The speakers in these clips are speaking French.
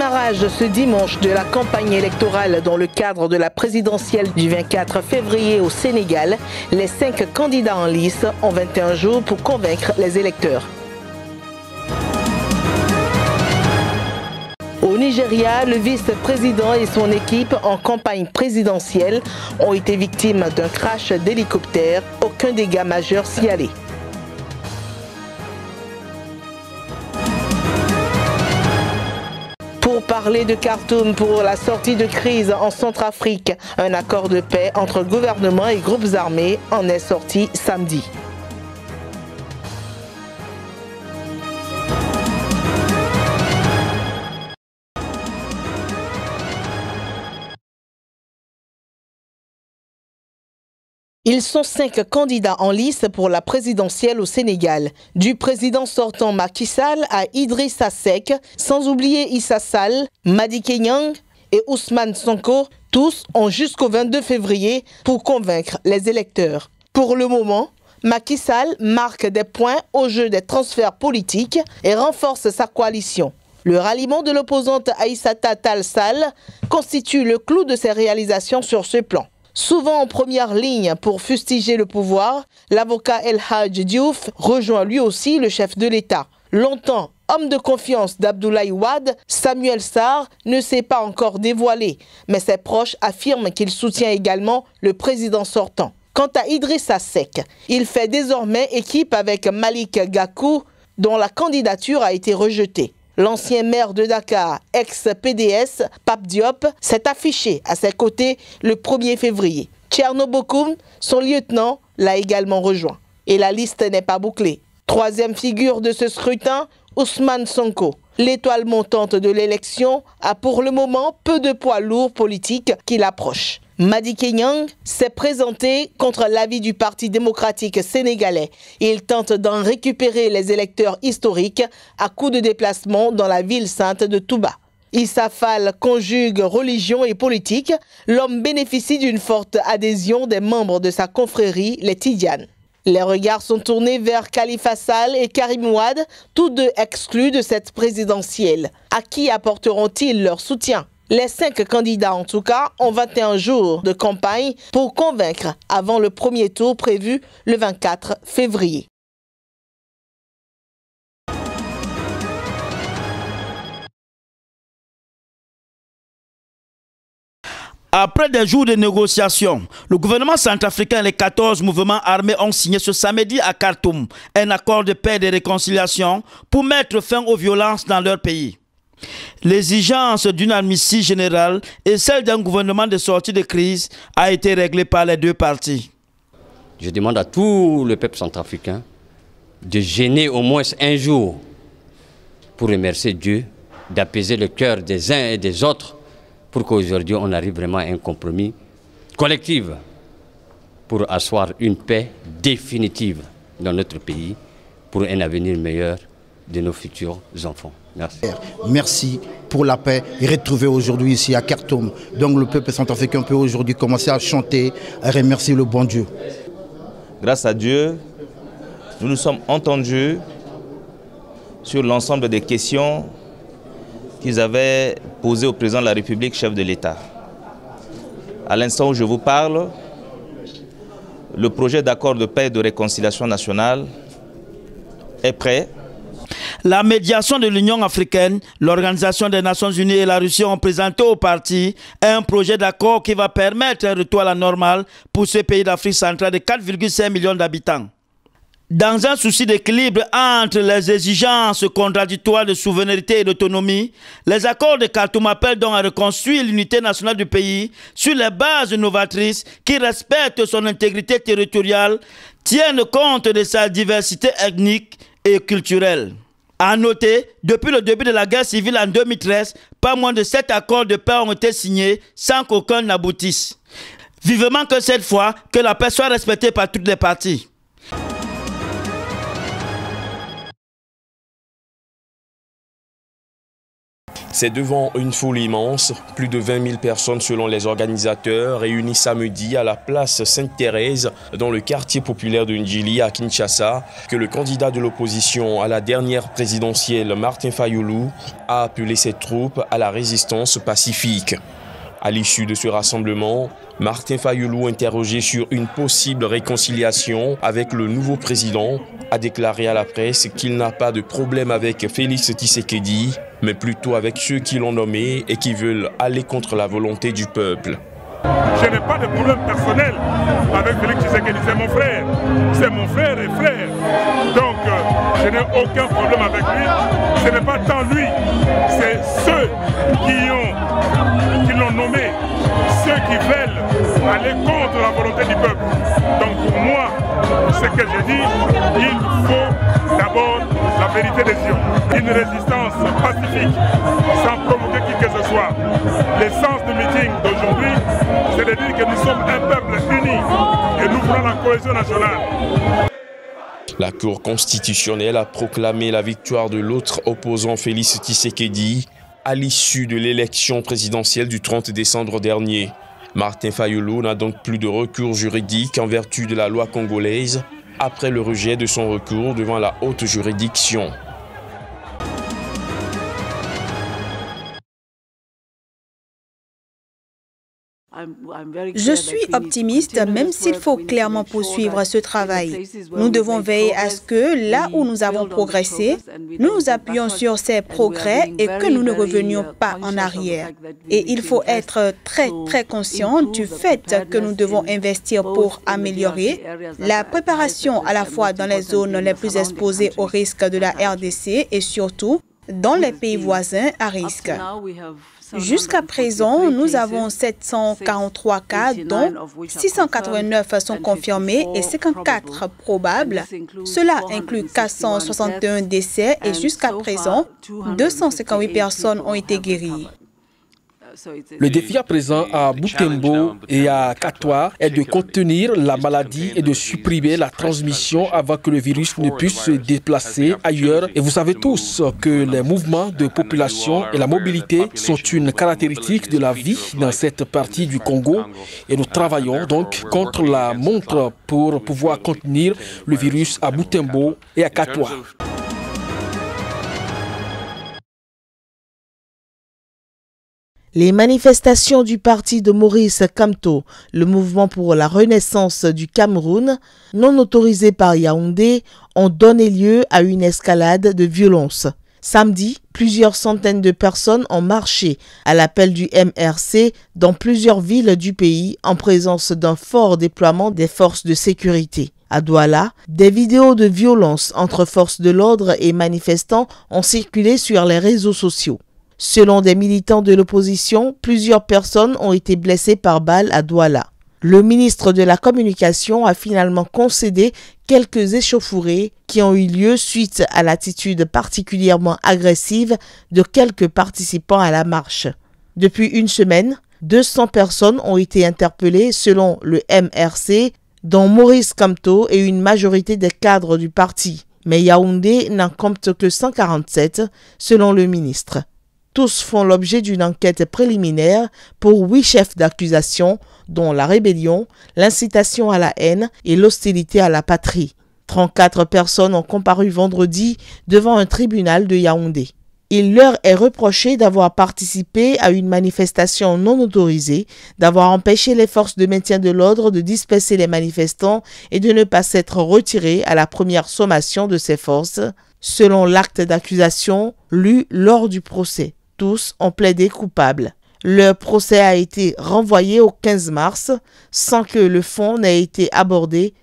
Démarrage ce dimanche de la campagne électorale dans le cadre de la présidentielle du 24 février au Sénégal. Les 5 candidats en lice ont 21 jours pour convaincre les électeurs. Au Nigeria, le vice-président et son équipe en campagne présidentielle ont été victimes d'un crash d'hélicoptère. Aucun dégât majeur signalé. Pour parler de Khartoum pour la sortie de crise en Centrafrique, un accord de paix entre gouvernement et groupes armés en est sorti samedi. Ils sont 5 candidats en lice pour la présidentielle au Sénégal. Du président sortant Macky Sall à Idrissa Seck, sans oublier Issa Sall, Madické Niang et Ousmane Sonko, tous ont jusqu'au 22 février pour convaincre les électeurs. Pour le moment, Macky Sall marque des points au jeu des transferts politiques et renforce sa coalition. Le ralliement de l'opposante Aïssata Tall Sall constitue le clou de ses réalisations sur ce plan. Souvent en première ligne pour fustiger le pouvoir, l'avocat El Hadj Diouf rejoint lui aussi le chef de l'État. Longtemps homme de confiance d'Abdoulaye Wade, Samuel Sarr ne s'est pas encore dévoilé, mais ses proches affirment qu'il soutient également le président sortant. Quant à Idrissa Seck, il fait désormais équipe avec Malick Gakou, dont la candidature a été rejetée. L'ancien maire de Dakar, ex-PDS, Pape Diop, s'est affiché à ses côtés le 1er février. Thierno Bocoum, son lieutenant, l'a également rejoint. Et la liste n'est pas bouclée. Troisième figure de ce scrutin, Ousmane Sonko. L'étoile montante de l'élection a pour le moment peu de poids lourds politiques qui l'approchent. Madické Niang s'est présenté contre l'avis du Parti démocratique sénégalais. Il tente d'en récupérer les électeurs historiques à coups de déplacement dans la ville sainte de Touba. Issa Fall conjugue religion et politique. L'homme bénéficie d'une forte adhésion des membres de sa confrérie, les Tidianes. Les regards sont tournés vers Khalifa Sall et Karim Wade, tous deux exclus de cette présidentielle. À qui apporteront-ils leur soutien ? Les 5 candidats, en tout cas, ont 21 jours de campagne pour convaincre avant le premier tour prévu le 24 février. Après des jours de négociations, le gouvernement centrafricain et les 14 mouvements armés ont signé ce samedi à Khartoum un accord de paix et de réconciliation pour mettre fin aux violences dans leur pays. L'exigence d'une amnistie générale et celle d'un gouvernement de sortie de crise a été réglée par les deux parties. Je demande à tout le peuple centrafricain de jeûner au moins un jour pour remercier Dieu, d'apaiser le cœur des uns et des autres pour qu'aujourd'hui on arrive vraiment à un compromis collectif pour asseoir une paix définitive dans notre pays pour un avenir meilleur de nos futurs enfants. Merci. Merci pour la paix retrouvée aujourd'hui ici à Khartoum. Donc le peuple centrafricain peut aujourd'hui commencer à chanter, à remercier le bon Dieu. Grâce à Dieu, nous nous sommes entendus sur l'ensemble des questions qu'ils avaient posées au président de la République, chef de l'État. À l'instant où je vous parle, le projet d'accord de paix et de réconciliation nationale est prêt. La médiation de l'Union africaine, l'Organisation des Nations Unies et la Russie ont présenté au parti un projet d'accord qui va permettre un retour à la normale pour ce pays d'Afrique centrale de 4,5 millions d'habitants. Dans un souci d'équilibre entre les exigences contradictoires de souveraineté et d'autonomie, les accords de Khartoum appellent donc à reconstruire l'unité nationale du pays sur les bases novatrices qui respectent son intégrité territoriale, tiennent compte de sa diversité ethnique et culturelle. À noter, depuis le début de la guerre civile en 2013, pas moins de 7 accords de paix ont été signés sans qu'aucun n'aboutisse. Vivement que cette fois, que la paix soit respectée par toutes les parties. C'est devant une foule immense, plus de 20 000 personnes selon les organisateurs, réunies samedi à la place Sainte-Thérèse, dans le quartier populaire de Ndjili à Kinshasa, que le candidat de l'opposition à la dernière présidentielle, Martin Fayulu, a appelé ses troupes à la résistance pacifique. À l'issue de ce rassemblement, Martin Fayulu, interrogé sur une possible réconciliation avec le nouveau président, a déclaré à la presse qu'il n'a pas de problème avec Félix Tshisekedi, mais plutôt avec ceux qui l'ont nommé et qui veulent aller contre la volonté du peuple. Je n'ai pas de problème personnel avec Félix Tshisekedi, c'est mon frère. C'est mon frère et frère. Donc, je n'ai aucun problème avec lui. Ce n'est pas tant lui, c'est ceux qui l'ont nommé, ceux qui veulent aller contre la volonté du peuple. Donc pour moi, ce que je dis, il faut d'abord la vérité des yeux. Une résistance pacifique, sans provoquer qui que ce soit. L'essence du meeting d'aujourd'hui, c'est de dire que nous sommes un peuple uni et nous voulons la cohésion nationale. La Cour constitutionnelle a proclamé la victoire de l'autre opposant Félix Tshisekedi à l'issue de l'élection présidentielle du 30 décembre dernier. Martin Fayulu n'a donc plus de recours juridique en vertu de la loi congolaise après le rejet de son recours devant la haute juridiction. Je suis optimiste, même s'il faut clairement poursuivre ce travail. Nous devons veiller à ce que, là où nous avons progressé, nous nous appuyons sur ces progrès et que nous ne revenions pas en arrière. Et il faut être très conscient du fait que nous devons investir pour améliorer la préparation à la fois dans les zones les plus exposées au risque de la RDC et surtout dans les pays voisins à risque. Jusqu'à présent, nous avons 743 cas, dont 689 sont confirmés et 54 probables. Cela inclut 461 décès et jusqu'à présent, 258 personnes ont été guéries. Le défi à présent à Butembo et à Katwa est de contenir la maladie et de supprimer la transmission avant que le virus ne puisse se déplacer ailleurs. Et vous savez tous que les mouvements de population et la mobilité sont une caractéristique de la vie dans cette partie du Congo. Et nous travaillons donc contre la montre pour pouvoir contenir le virus à Butembo et à Katwa. Les manifestations du parti de Maurice Kamto, le mouvement pour la renaissance du Cameroun, non autorisé par Yaoundé, ont donné lieu à une escalade de violence. Samedi, plusieurs centaines de personnes ont marché à l'appel du MRC dans plusieurs villes du pays en présence d'un fort déploiement des forces de sécurité. À Douala, des vidéos de violence entre forces de l'ordre et manifestants ont circulé sur les réseaux sociaux. Selon des militants de l'opposition, plusieurs personnes ont été blessées par balles à Douala. Le ministre de la Communication a finalement concédé quelques échauffourées qui ont eu lieu suite à l'attitude particulièrement agressive de quelques participants à la marche. Depuis une semaine, 200 personnes ont été interpellées selon le MRC, dont Maurice Kamto et une majorité des cadres du parti. Mais Yaoundé n'en compte que 147 selon le ministre. Tous font l'objet d'une enquête préliminaire pour 8 chefs d'accusation, dont la rébellion, l'incitation à la haine et l'hostilité à la patrie. 34 personnes ont comparu vendredi devant un tribunal de Yaoundé. Il leur est reproché d'avoir participé à une manifestation non autorisée, d'avoir empêché les forces de maintien de l'ordre de disperser les manifestants et de ne pas s'être retirés à la première sommation de ces forces, selon l'acte d'accusation lu lors du procès. Tous ont plaidé coupables. Leur procès a été renvoyé au 15 mars sans que le fond n'ait été abordé.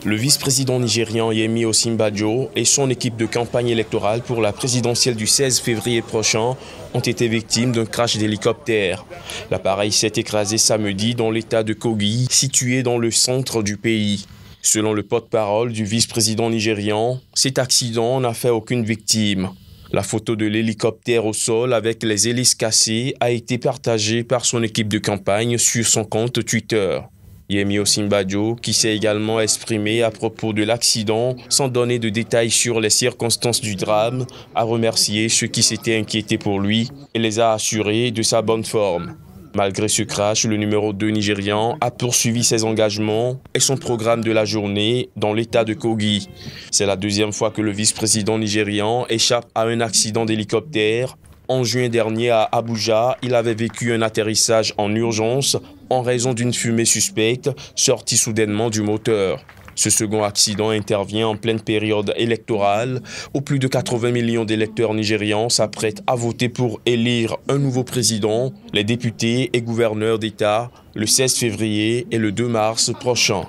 Le vice-président nigérian Yemi Osinbajo et son équipe de campagne électorale pour la présidentielle du 16 février prochain ont été victimes d'un crash d'hélicoptère. L'appareil s'est écrasé samedi dans l'état de Kogi, situé dans le centre du pays. Selon le porte-parole du vice-président nigérian, cet accident n'a fait aucune victime. La photo de l'hélicoptère au sol avec les hélices cassées a été partagée par son équipe de campagne sur son compte Twitter. Yemi Osinbajo, qui s'est également exprimé à propos de l'accident sans donner de détails sur les circonstances du drame, a remercié ceux qui s'étaient inquiétés pour lui et les a assurés de sa bonne forme. Malgré ce crash, le numéro 2 nigérian a poursuivi ses engagements et son programme de la journée dans l'état de Kogi. C'est la deuxième fois que le vice-président nigérian échappe à un accident d'hélicoptère. En juin dernier à Abuja, il avait vécu un atterrissage en urgence en raison d'une fumée suspecte sortie soudainement du moteur. Ce second accident intervient en pleine période électorale où plus de 80 millions d'électeurs nigérians s'apprêtent à voter pour élire un nouveau président, les députés et gouverneurs d'État le 16 février et le 2 mars prochains.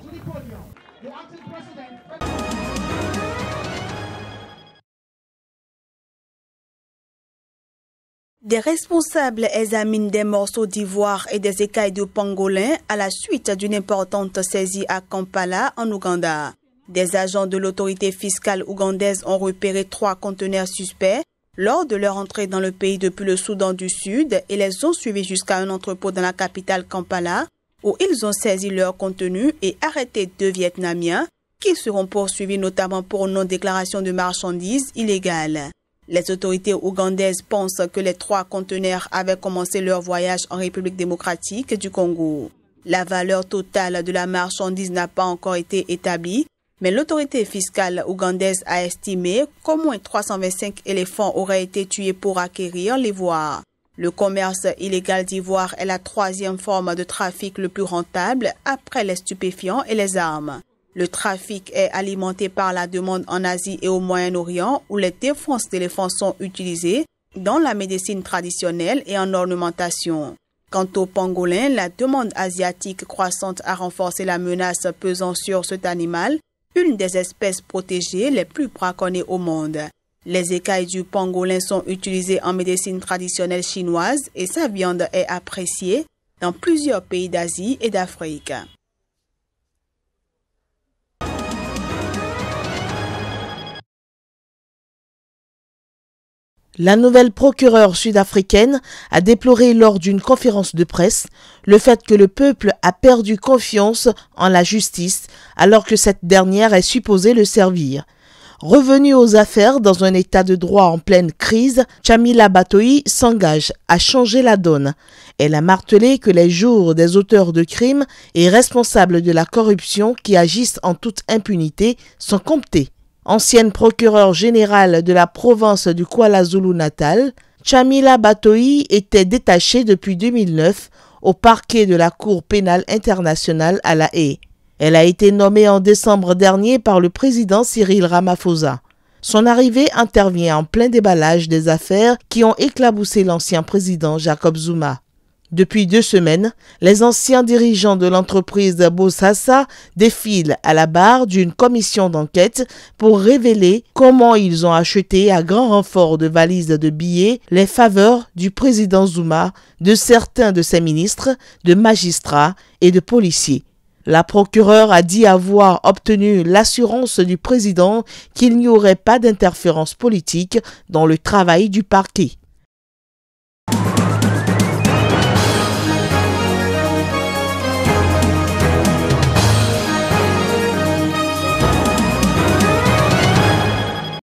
Des responsables examinent des morceaux d'ivoire et des écailles de pangolin à la suite d'une importante saisie à Kampala, en Ouganda. Des agents de l'autorité fiscale ougandaise ont repéré 3 conteneurs suspects lors de leur entrée dans le pays depuis le Soudan du Sud et les ont suivis jusqu'à un entrepôt dans la capitale Kampala où ils ont saisi leur contenu et arrêté 2 Vietnamiens qui seront poursuivis notamment pour non-déclaration de marchandises illégales. Les autorités ougandaises pensent que les 3 conteneurs avaient commencé leur voyage en République démocratique du Congo. La valeur totale de la marchandise n'a pas encore été établie, mais l'autorité fiscale ougandaise a estimé qu'au moins 325 éléphants auraient été tués pour acquérir l'ivoire. Le commerce illégal d'ivoire est la 3e forme de trafic le plus rentable après les stupéfiants et les armes. Le trafic est alimenté par la demande en Asie et au Moyen-Orient où les défenses d'éléphants sont utilisées dans la médecine traditionnelle et en ornementation. Quant au pangolin, la demande asiatique croissante a renforcé la menace pesant sur cet animal, une des espèces protégées les plus braconnées au monde. Les écailles du pangolin sont utilisées en médecine traditionnelle chinoise et sa viande est appréciée dans plusieurs pays d'Asie et d'Afrique. La nouvelle procureure sud-africaine a déploré lors d'une conférence de presse le fait que le peuple a perdu confiance en la justice alors que cette dernière est supposée le servir. Revenue aux affaires dans un état de droit en pleine crise, Chamila Batoyi s'engage à changer la donne. Elle a martelé que les jours des auteurs de crimes et responsables de la corruption qui agissent en toute impunité sont comptés. Ancienne procureure générale de la province du KwaZulu-Natal, Chamila Batoyi était détachée depuis 2009 au parquet de la Cour pénale internationale à La Haye. Elle a été nommée en décembre dernier par le président Cyril Ramaphosa. Son arrivée intervient en plein déballage des affaires qui ont éclaboussé l'ancien président Jacob Zuma. Depuis 2 semaines, les anciens dirigeants de l'entreprise Bosasa défilent à la barre d'une commission d'enquête pour révéler comment ils ont acheté à grand renfort de valises de billets les faveurs du président Zuma, de certains de ses ministres, de magistrats et de policiers. La procureure a dit avoir obtenu l'assurance du président qu'il n'y aurait pas d'interférence politique dans le travail du parquet.